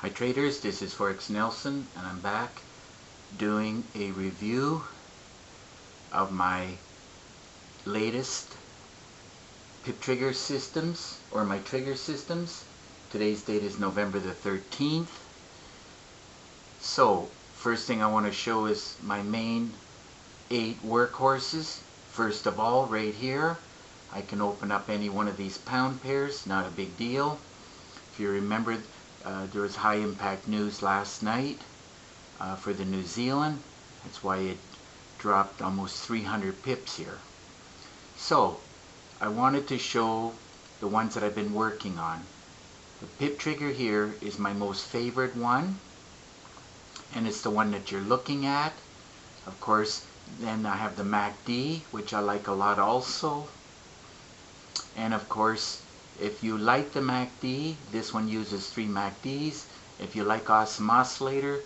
Hi traders, this is Forex Nelson and I'm back doing a review of my latest PIP trigger systems, or my trigger systems. Today's date is November the 13th. So first thing I want to show is my main 8 workhorses. First of all, right here, I can open up any one of these pound pairs, not a big deal. If you remember, there was high impact news last night for the New Zealand. That's why it dropped almost 300 pips here. So I wanted to show the ones that I've been working on. The PIP trigger here is my most favorite one, and it's the one that you're looking at. Of course, then I have the MACD, which I like a lot also. And of course, if you like the MACD, this one uses 3 MACDs. If you like awesome oscillator,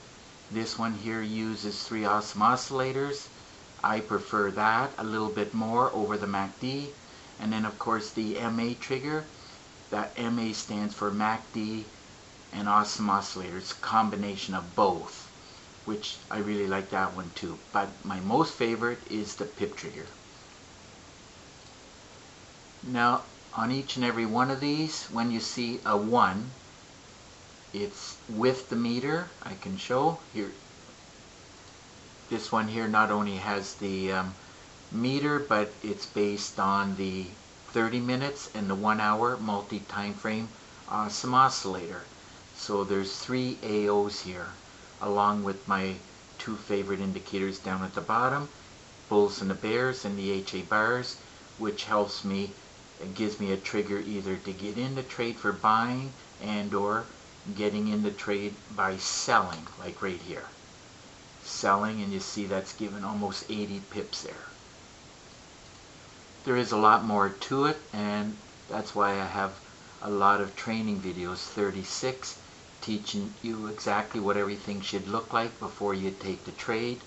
this one here uses 3 awesome oscillators. I prefer that a little bit more over the MACD. And then of course the MA trigger, that MA stands for MACD and awesome oscillator. It's a combination of both, which I really like that one too. But my most favorite is the PIP trigger. Now, on each and every one of these, when you see a 1, it's with the meter. I can show here. This one here not only has the meter, but it's based on the 30 minutes and the 1 hour multi-time frame awesome oscillator. So there's 3 AOs here, along with my 2 favorite indicators down at the bottom, bulls and the bears and the HA bars, which helps me. It gives me a trigger either to get in the trade for buying and or getting in the trade by selling, like right here. Selling, and you see that's given almost 80 pips there. There is a lot more to it, and that's why I have a lot of training videos, 36, teaching you exactly what everything should look like before you take the trade.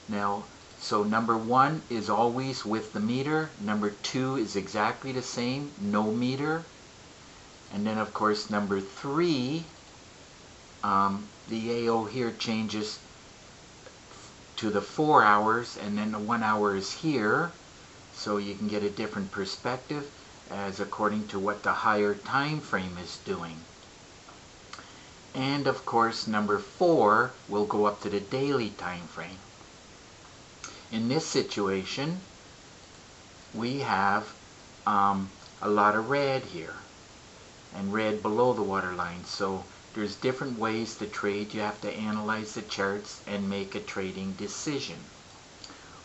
Now, so number 1 is always with the meter. Number 2 is exactly the same, no meter. And then of course number 3, the AO here changes to the 4 hours, and then the 1 hour is here. So you can get a different perspective as according to what the higher time frame is doing. And of course number 4 will go up to the daily time frame. In this situation, we have a lot of red here, and red below the waterline. So there's different ways to trade. You have to analyze the charts and make a trading decision.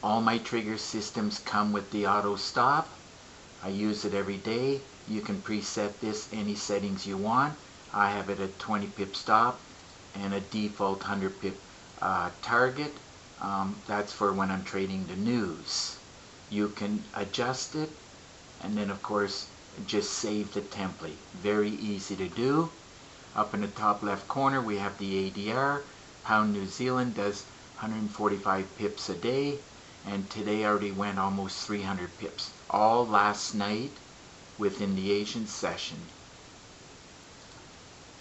All my trigger systems come with the auto stop. I use it every day. You can preset this any settings you want. I have it at 20 pip stop and a default 100 pip target. That's for when I'm trading the news. You can adjust it, and then of course just save the template. Very easy to do. Up in the top left corner we have the ADR. Pound New Zealand does 145 pips a day, and today I already went almost 300 pips. All last night within the Asian session.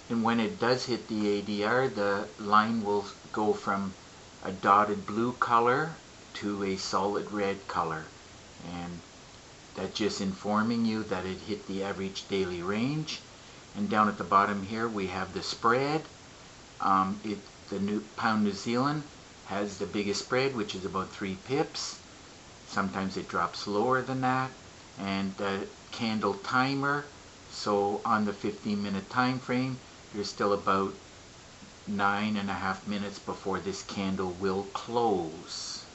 And when it does hit the ADR, the line will go from a dotted blue color to a solid red color, and that's just informing you that it hit the average daily range. And down at the bottom here we have the spread. The new Pound New Zealand has the biggest spread, which is about 3 pips. Sometimes it drops lower than that. And the candle timer, so on the 15-minute time frame, there's still about 9.5 minutes before this candle will close.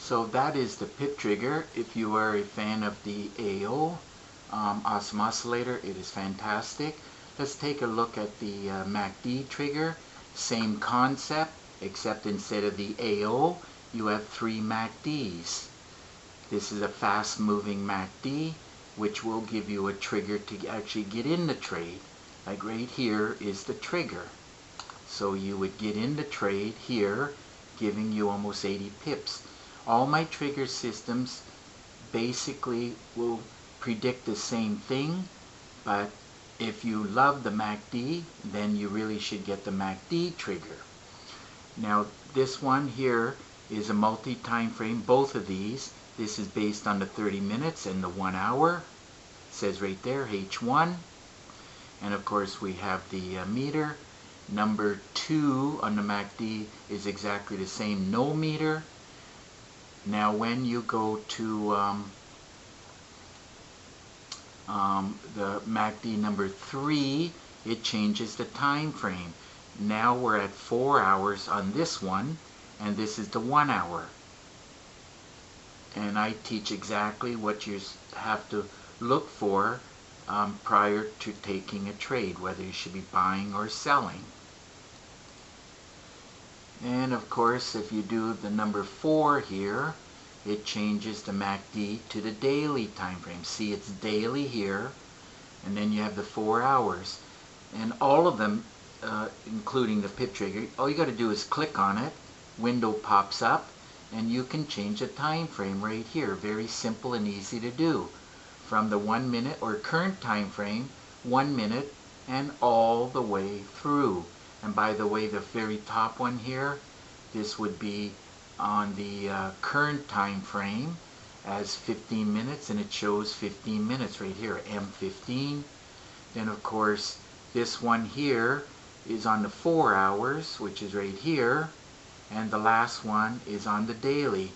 So that is the PIP trigger. If you are a fan of the AO awesome oscillator, it is fantastic. Let's take a look at the MACD trigger. Same concept, except instead of the AO, you have 3 MACDs. This is a fast moving MACD, which will give you a trigger to actually get in the trade. Like right here is the trigger. So you would get in the trade here, giving you almost 80 pips. All my trigger systems basically will predict the same thing, but if you love the MACD, then you really should get the MACD trigger. Now this one here is a multi-time frame, both of these. This is based on the 30 minutes and the 1 hour. It says right there H1. And of course we have the meter. Number 2 on the MACD is exactly the same, no meter. Now when you go to the MACD number 3, it changes the time frame. Now we're at 4 hours on this one, and this is the 1 hour. And I teach exactly what you have to look for prior to taking a trade, whether you should be buying or selling. And of course, if you do the number 4 here, it changes the MACD to the daily time frame. See, it's daily here, and then you have the 4 hours. And all of them, including the PIP trigger, all you got to do is click on it, window pops up, and you can change the time frame right here. Very simple and easy to do. From the 1 minute or current time frame, 1 minute, and all the way through. And by the way, the very top one here, this would be on the current time frame as 15 minutes, and it shows 15 minutes right here, M15. Then of course this one here is on the 4 hours, which is right here, and the last one is on the daily.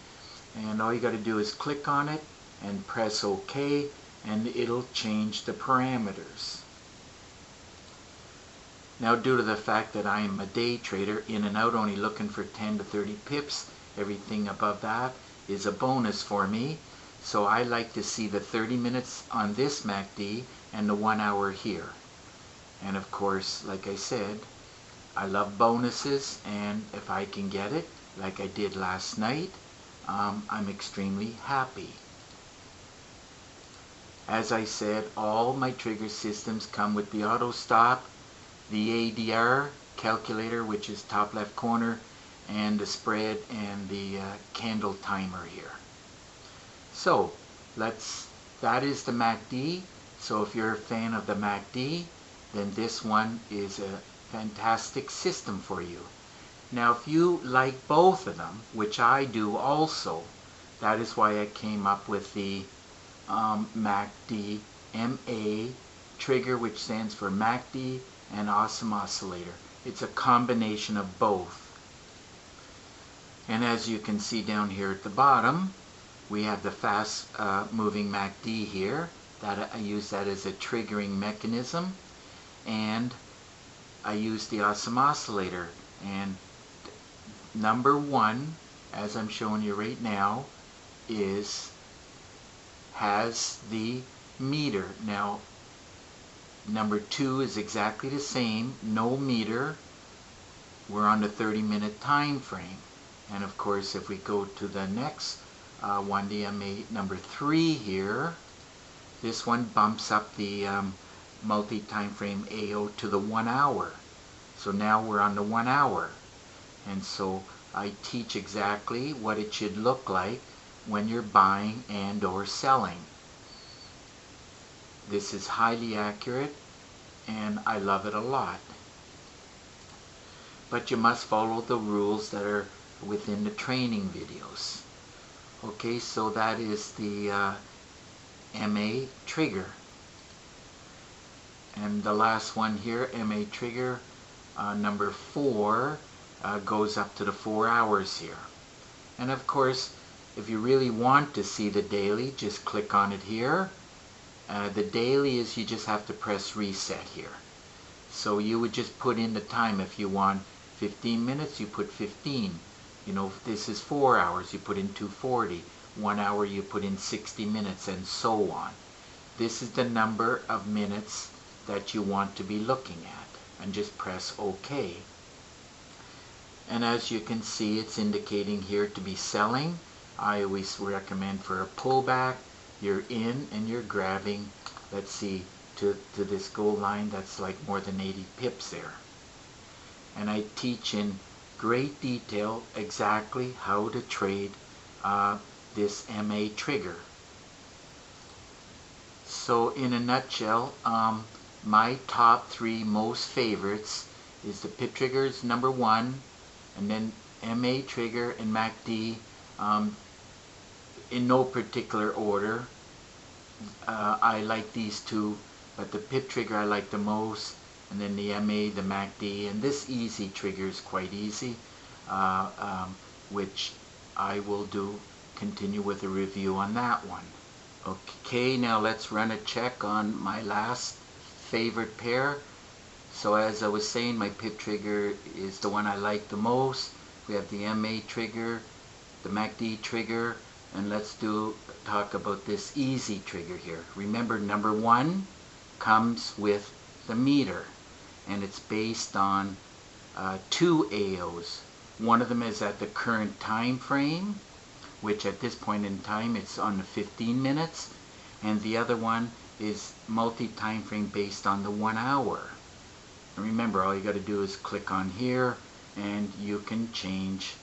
And all you got to do is click on it and press OK, and it'll change the parameters. Now, due to the fact that I am a day trader, in and out, only looking for 10 to 30 pips, everything above that is a bonus for me. So I like to see the 30 minutes on this MACD and the 1 hour here. And of course, like I said, I love bonuses, and if I can get it, like I did last night, I'm extremely happy. As I said, all my trigger systems come with the auto stop, the ADR calculator, which is top left corner, and the spread and the candle timer here. So that is the MACD. So if you're a fan of the MACD, then this one is a fantastic system for you. Now if you like both of them, which I do also, that is why I came up with the MACD MA trigger, which stands for MACD and Awesome Oscillator. It's a combination of both. And as you can see down here at the bottom, we have the fast moving MACD here. That I use that as a triggering mechanism, and I use the Awesome Oscillator. And number 1, as I'm showing you right now, has the meter. Now number 2 is exactly the same, no meter. We're on the 30-minute time frame. And of course, if we go to the next one, the MA number 3 here, this one bumps up the multi-time frame AO to the 1 hour. So now we're on the 1 hour. And so I teach exactly what it should look like when you're buying and or selling. This is highly accurate, and I love it a lot. But you must follow the rules that are within the training videos. Okay, so that is the MA trigger. And the last one here, MA trigger number 4, goes up to the 4 hours here. And of course, if you really want to see the daily, just click on it here. The daily is, you just have to press reset here. So you would just put in the time. If you want 15 minutes, you put 15. You know, if this is 4 hours, you put in 240. 1 hour, you put in 60 minutes, and so on. This is the number of minutes that you want to be looking at, and just press OK. And as you can see, it's indicating here to be selling. I always recommend for a pullback, you're in and you're grabbing, let's see, to this gold line. That's like more than 80 pips there. And I teach in great detail exactly how to trade this MA trigger. So in a nutshell, my top 3 most favorites is the PIP triggers #1, and then MA trigger and MACD, in no particular order. I like these two, but the PIP trigger I like the most, and then the MA, the MACD, and this easy trigger is quite easy, which I will continue with a review on that one. Okay, now let's run a check on my last favorite pair. So as I was saying, my PIP trigger is the one I like the most. We have the MA trigger, the MACD trigger, and let's talk about this easy trigger here. Remember, #1 comes with the meter, and it's based on 2 AOs. One of them is at the current time frame, which at this point in time it's on the 15 minutes, and the other one is multi-time frame based on the 1 hour. And remember, all you got to do is click on here and you can change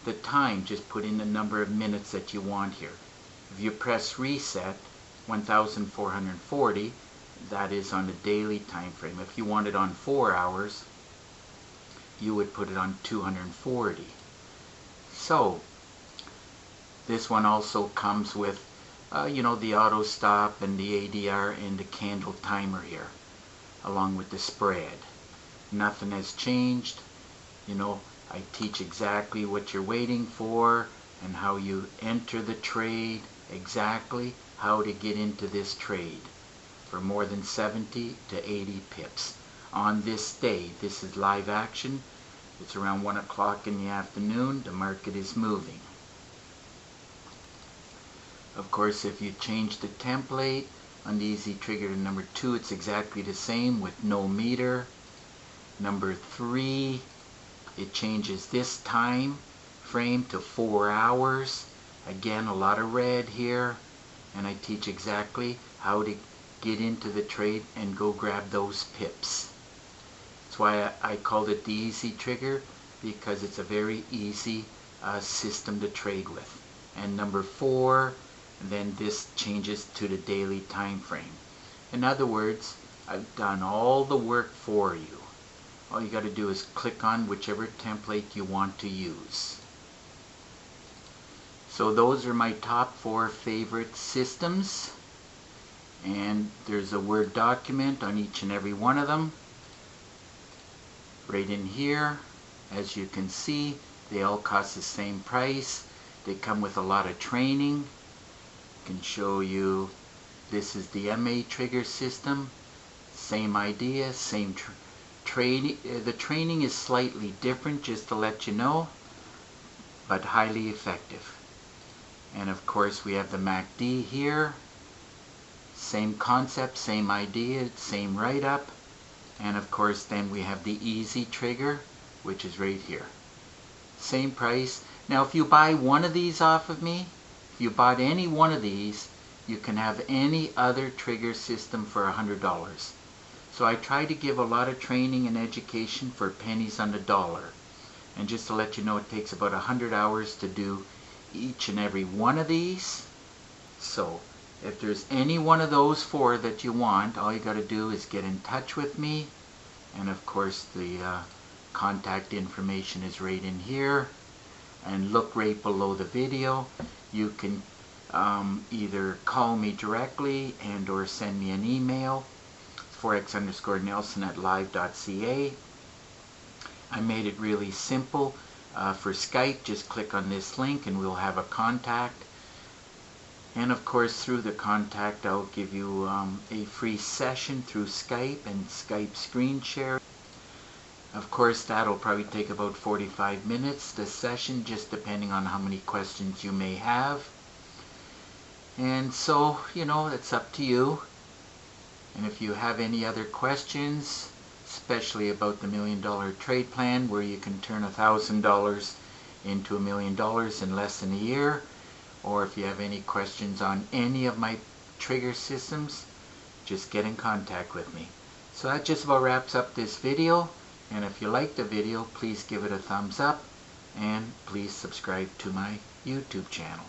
the time. Just put in the number of minutes that you want here. If you press reset, 1440, that is on the daily time frame. If you want it on 4 hours, you would put it on 240. So this one also comes with the auto stop and the ADR and the candle timer here, along with the spread. Nothing has changed. I teach exactly what you're waiting for and how you enter the trade, exactly how to get into this trade for more than 70 to 80 pips on this day. This is live action. It's around 1 o'clock in the afternoon. The market is moving. Of course, if you change the template on the easy trigger to #2, it's exactly the same with no meter. #3, it changes this time frame to 4 hours. Again, a lot of red here, and I teach exactly how to get into the trade and go grab those pips. That's why I called it the easy trigger, because it's a very easy system to trade with. And #4, then this changes to the daily time frame. In other words, I've done all the work for you. All you got to do is click on whichever template you want to use. So those are my top 4 favorite systems, and there's a Word document on each and every one of them. Right in here, as you can see, they all cost the same price. They come with a lot of training. I can show you, this is the MA trigger system. Same idea, same training. The training is slightly different, just to let you know, but highly effective. And of course we have the MACD here. Same concept, same idea, same write-up. And of course then we have the easy trigger, which is right here. Same price. Now if you buy one of these off of me, if you bought any one of these, you can have any other trigger system for $100. So I try to give a lot of training and education for pennies on the dollar. And just to let you know, it takes about 100 hours to do each and every one of these. So if there's any one of those 4 that you want, all you got to do is get in touch with me. And of course the contact information is right in here. And look right below the video. You can either call me directly and or send me an email, forex_nelson@live.ca. I made it really simple. For Skype, just click on this link and we'll have a contact. And of course through the contact I'll give you a free session through Skype and Skype screen share. Of course that'll probably take about 45 minutes, the session, just depending on how many questions you may have. And so, it's up to you. And if you have any other questions, especially about the $1 million trade plan where you can turn $1,000 into $1 million in less than a year, or if you have any questions on any of my trigger systems, just get in contact with me. So that just about wraps up this video, and if you like the video, please give it a thumbs up and please subscribe to my YouTube channel.